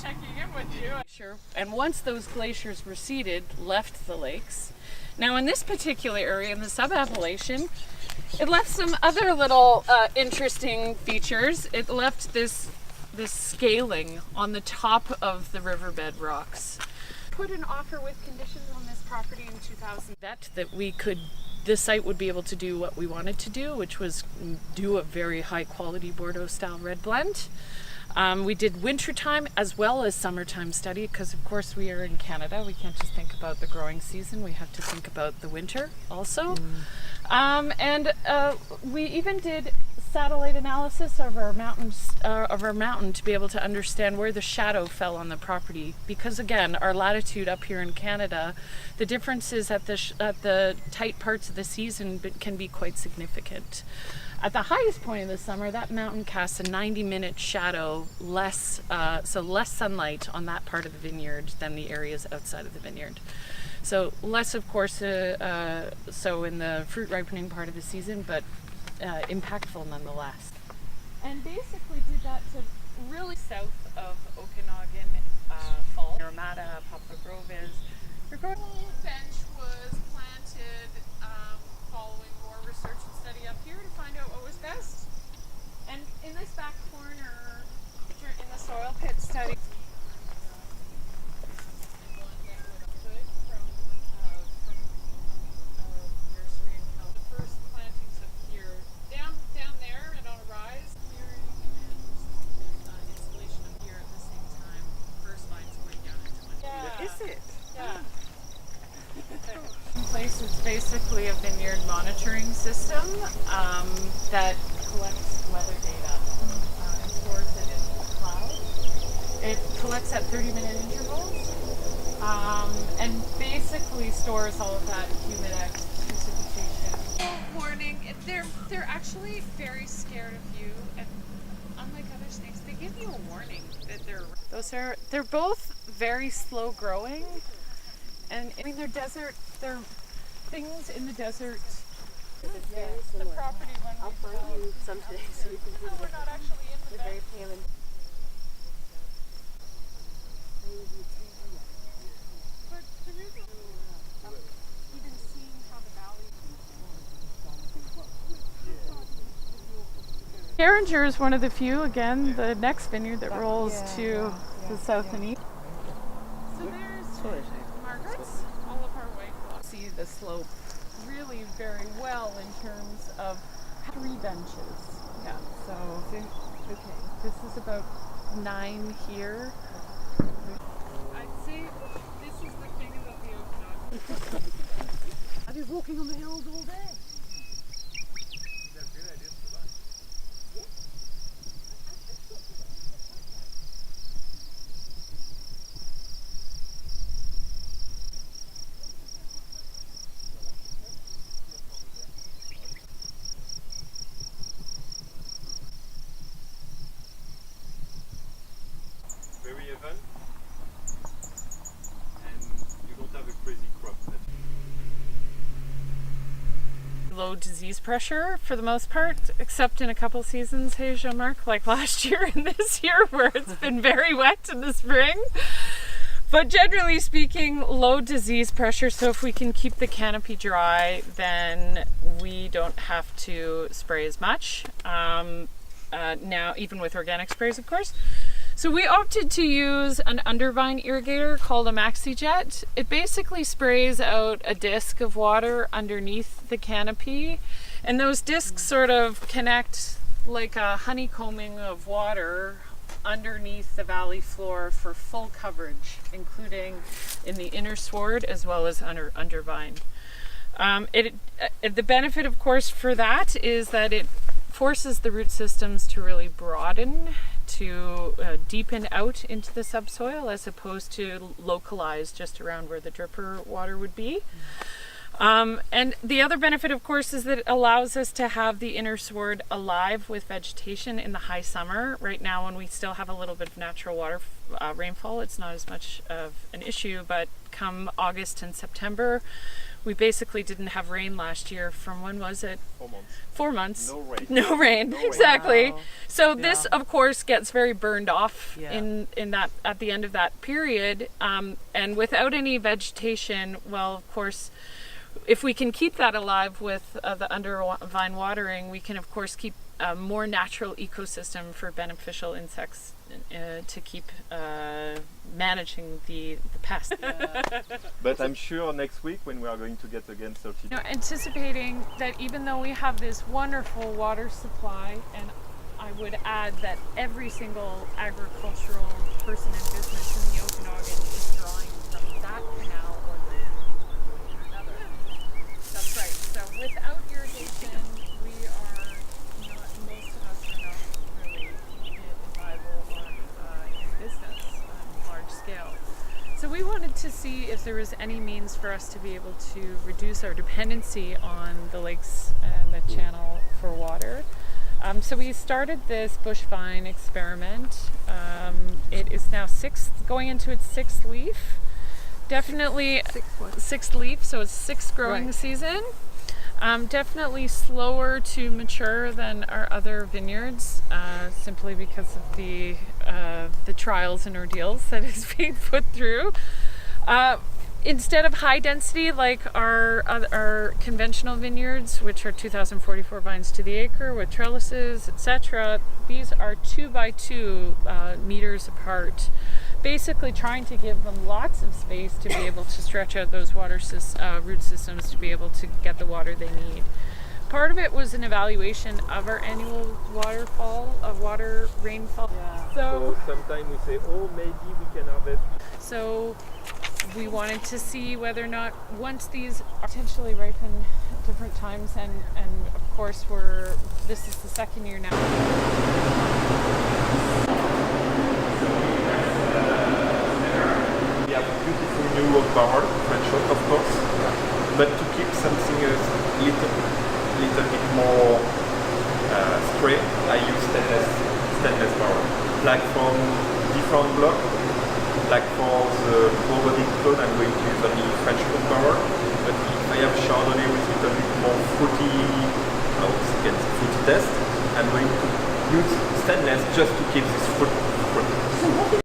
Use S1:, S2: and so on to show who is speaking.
S1: checking in with you. Sure. And once those glaciers receded, left the lakes. Now in this particular area, in the sub-Appalachian, it left some other little interesting features. It left this scaling on the top of the riverbed rocks. Put an offer with conditions on this property in 2000 that this site would be able to do what we wanted to do, which was do a very high quality Bordeaux style red blend. We did wintertime as well as summertime study because of course we are in Canada. We can't just think about the growing season. We have to think about the winter also. We even did satellite analysis of our mountain to be able to understand where the shadow fell on the property. Because again, our latitude up here in Canada, the differences at the tight parts of the season can be quite significant. At the highest point of the summer, that mountain casts a 90-minute shadow, less sunlight on that part of the vineyard than the areas outside of the vineyard. So less, of course, so in the fruit ripening part of the season, but impactful nonetheless. And basically did that to really south of Okanagan Falls, Ramada, Poplar Grove is. The bench was planted following more research and study up here to find out what was best. And in this back corner, in the soil pit study, it's basically a vineyard monitoring system that collects weather data and stores it in the cloud. It collects at 30-minute intervals and basically stores all of that humidex, precipitation. Warning, they're actually very scared of you, and unlike other snakes, they give you a warning that they're both very slow growing. And I mean, they're things in the desert. The property when
S2: I'll find you some today so you can see
S1: we're not actually in the
S2: very pale and
S1: but the reason even seeing how the valley Geringer is one of the few, again, the next vineyard that rolls to the south and east. So there's Margaret's, all of our white blocks. See the slope really very well in terms of 3 benches. Yeah, so okay, this is about 9 here. I'd say this is the thing about the Okanagan.
S2: I've been walking on the hills all day.
S3: Very even, and you don't have a crazy crop.
S1: Low disease pressure for the most part, except in a couple seasons, hey Jean-Marc, like last year and this year where it's been very wet in the spring. But generally speaking, low disease pressure, so if we can keep the canopy dry, then we don't have to spray as much. Now, even with organic sprays, of course. So we opted to use an undervine irrigator called a MaxiJet. It basically sprays out a disc of water underneath the canopy, and those discs sort of connect like a honeycombing of water underneath the valley floor for full coverage, including in the inner sward as well as undervine. The benefit, of course, for that is that it forces the root systems to really broaden, to deepen out into the subsoil as opposed to localize just around where the dripper water would be. And the other benefit, of course, is that it allows us to have the inner sward alive with vegetation in the high summer. Right now, when we still have a little bit of natural water rainfall, it's not as much of an issue, but come August and September, We basically didn't have rain last year from, when was it?
S3: 4 months.
S1: 4 months.
S3: No rain.
S1: No rain,
S3: No rain.
S1: exactly.
S2: Wow.
S1: So this, of course, gets very burned off
S2: Yeah.
S1: in that, at the end of that period, and without any vegetation. Well, of course, if we can keep that alive with the under-vine watering, we can of course keep a more natural ecosystem for beneficial insects to keep managing the pest.
S3: But I'm sure next week when we are going to get again 30
S1: Anticipating that even though we have this wonderful water supply, and I would add that every single agricultural person and business in the Okanagan is drawing from that canal or another. That's right. So without irrigation, we are not, most of us are not really viable or in business on large scale. So we wanted to see if there was any means for us to be able to reduce our dependency on the lakes and the channel for water. So we started this bush vine experiment. It is now going into its sixth leaf. Definitely sixth leaf, so it's sixth growing season. Definitely slower to mature than our other vineyards, simply because of the trials and ordeals that is being put through. Instead of high density like our conventional vineyards, which are 2,044 vines to the acre with trellises, etc., these are 2 by 2 meters apart, basically trying to give them lots of space to be able to stretch out those root systems to be able to get the water they need. Part of it was an evaluation of our annual water rainfall.
S2: Yeah.
S3: So sometimes we say, oh, maybe we can harvest.
S1: So we wanted to see whether or not, once these potentially ripen at different times, and of course this is the second year now.
S3: We have beautiful new oak barrel, French oak of course, but to keep something a little bit more straight, I use stainless barrel. Like from different block, like for the probiotic clone, I'm going to use only French oak barrel, but if I have Chardonnay with a little bit more fruity, fruity taste, I'm going to use stainless just to keep this fruit